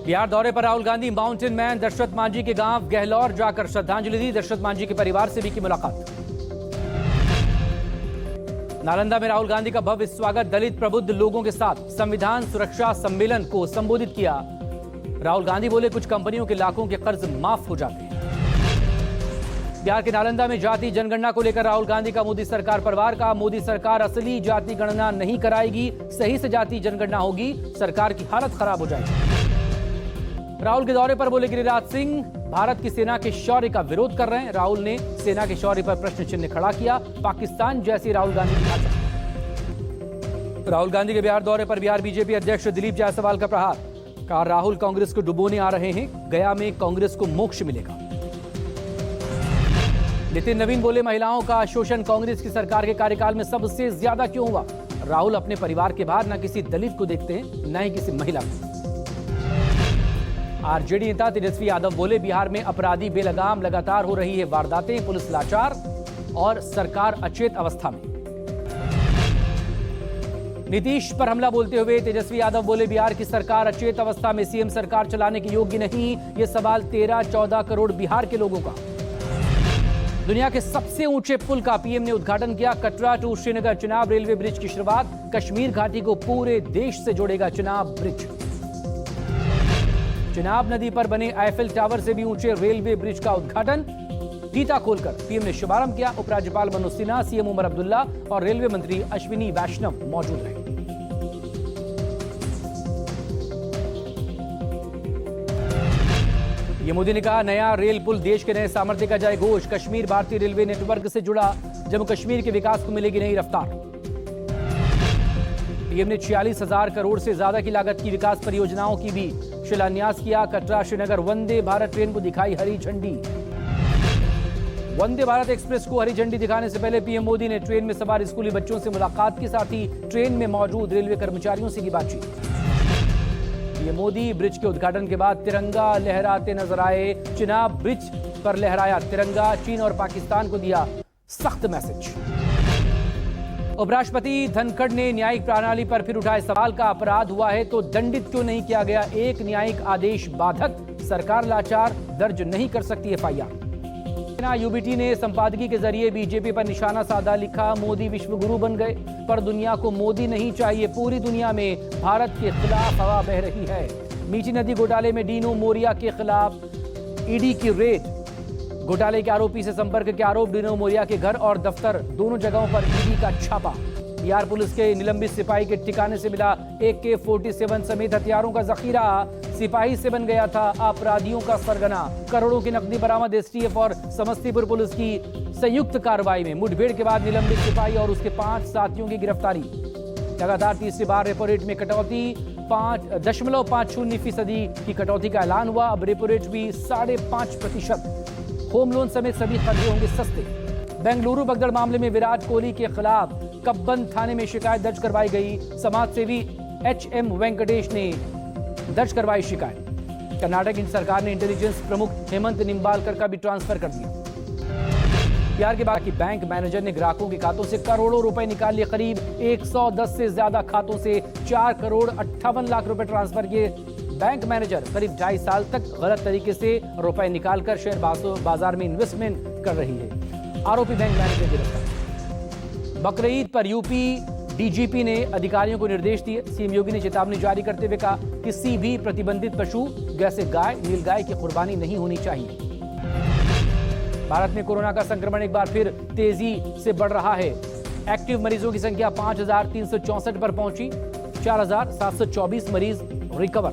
बिहार दौरे पर Rahul Gandhi mountain man Dashrath Manjhi के गांव गहलौर जाकर श्रद्धांजलि दी। दशरथ मांझी के परिवार से भी की मुलाकात। नालंदा में राहुल गांधी का भव्य स्वागत। दलित प्रबुद्ध लोगों के साथ संविधान सुरक्षा सम्मेलन को संबोधित किया। राहुल गांधी बोले, कुछ कंपनियों के लाखों के कर्ज माफ हो जाते हैं। बिहार के नालंदा में जाति जनगणना को लेकर राहुल गांधी का मोदी सरकार पर वार। का मोदी सरकार असली जाति गणना नहीं कराएगी, सही से जाति जनगणना होगी, सरकार की हालत खराब हो जाएगी। राहुल के दौरे पर बोले गिरिराज सिंह, भारत की सेना के शौर्य का विरोध कर रहे हैं। राहुल ने सेना के शौर्य पर प्रश्न चिन्ह खड़ा किया। पाकिस्तान जैसी राहुल गांधी की भाषा। राहुल गांधी के बिहार दौरे पर बिहार बीजेपी अध्यक्ष दिलीप जायसवाल का प्रहार। कहा, राहुल कांग्रेस को डुबोने आ रहे हैं, गया में कांग्रेस को मोक्ष मिलेगा। नितिन नवीन बोले, महिलाओं का शोषण कांग्रेस की सरकार के कार्यकाल में सबसे ज्यादा क्यों हुआ। राहुल अपने परिवार के बाहर न किसी दलित को देखते हैं, न ही किसी महिला को। आरजेडी नेता तेजस्वी यादव बोले, बिहार में अपराधी बेलगाम, लगातार हो रही है वारदातें, पुलिस लाचार और सरकार अचेत अवस्था में। नीतीश पर हमला बोलते हुए तेजस्वी यादव बोले, बिहार की सरकार अचेत अवस्था में, सीएम सरकार चलाने के योग्य नहीं। यह सवाल 13-14 करोड़ बिहार के लोगों का। दुनिया के सबसे ऊंचे पुल का पीएम ने उद्घाटन किया। Katra to Srinagar Chenab railway bridge की शुरुआत। कश्मीर घाटी को पूरे देश से जोड़ेगा चिनाब ब्रिज। चिनाब नदी पर बने आईफिल टावर से भी ऊंचे रेलवे ब्रिज का उद्घाटन। फीता खोलकर पीएम ने शुभारंभ किया। उपराज्यपाल मनोज सिन्हा, सीएम उमर अब्दुल्ला और रेलवे मंत्री अश्विनी वैष्णव मौजूद रहे। ये मोदी ने कहा, नया रेल पुल देश के नए सामर्थ्य का जय घोष। कश्मीर भारतीय रेलवे नेटवर्क से जुड़ा, जम्मू कश्मीर के विकास को मिलेगी नई रफ्तार। पीएम ने 46,000 करोड़ से ज्यादा की लागत की विकास परियोजनाओं की भी शिलान्यास किया। कटरा श्रीनगर वंदे भारत ट्रेन को दिखाई हरी झंडी। वंदे भारत एक्सप्रेस को हरी झंडी दिखाने से पहले पीएम मोदी ने ट्रेन में सवार स्कूली बच्चों से मुलाकात के साथ ही ट्रेन में मौजूद रेलवे कर्मचारियों से की बातचीत। पीएम मोदी ब्रिज के उद्घाटन के बाद तिरंगा लहराते नजर आए। चिनाब ब्रिज पर लहराया तिरंगा। चीन और पाकिस्तान को दिया सख्त मैसेज। उपराष्ट्रपति धनखड़ ने न्यायिक प्रणाली पर फिर उठाए सवाल। का अपराध हुआ है तो दंडित क्यों नहीं किया गया। एक न्यायिक आदेश बाधक, सरकार लाचार, दर्ज नहीं कर सकती एफआईआर। यूबीटी ने संपादकी के जरिए बीजेपी पर निशाना साधा। लिखा, मोदी विश्वगुरु बन गए, पर दुनिया को मोदी नहीं चाहिए। पूरी दुनिया में भारत के खिलाफ हवा बह रही है। मीठी नदी घोटाले में डीनो मोरिया के खिलाफ ईडी की रेड। घोटाले के आरोपी से संपर्क के आरोप। डीनो मोरिया के घर और दफ्तर दोनों जगहों पर ईडी का छापा। बिहार पुलिस के निलंबित सिपाही के ठिकाने से मिला AK-47 समेत हथियारों का जखीरा। सिपाही से बन गया था अपराधियों का सरगना। करोड़ों की नकदी बरामद। एसटीएफ और समस्तीपुर पुलिस की संयुक्त कार्रवाई में मुठभेड़ के बाद निलंबित सिपाही और उसके 5 साथियों की गिरफ्तारी। लगातार तीसरी बार रेपो रेट में कटौती। 5.50% की कटौती का ऐलान हुआ। अब रेपो रेट भी 5.5%। होम लोन समेत सभी कर्जे होंगे सस्ते। बेंगलुरु भगदड़ मामले में विराट कोहली के खिलाफ कब्बन थाने में शिकायत दर्ज करवाई गई। समाजसेवी HM वेंकटेश ने दर्ज करवाई शिकायत। कर्नाटक सरकार ने इंटेलिजेंस प्रमुख हेमंत निम्बालकर का भी ट्रांसफर कर दिया। बिहार के बाकी बैंक मैनेजर ने ग्राहकों के खातों से करोड़ों रुपए निकाल लिए। करीब 110 से ज्यादा खातों से 4,58,00,000 रुपए ट्रांसफर किए। बैंक मैनेजर करीब 2.5 साल तक गलत तरीके से रुपए निकालकर शेयर बाजार में इन्वेस्टमेंट कर रही है। आरोपी बैंक मैनेजर गिरफ्तार। बकरीद पर यूपी डीजीपी ने अधिकारियों को निर्देश दिए। सीएम योगी ने चेतावनी जारी करते हुए कहा, किसी भी प्रतिबंधित पशु जैसे गाय, नीलगाय की कुर्बानी नहीं होनी चाहिए। भारत में कोरोना का संक्रमण एक बार फिर तेजी से बढ़ रहा है। एक्टिव मरीजों की संख्या 5,364 पर पहुंची। 4,724 मरीज रिकवर।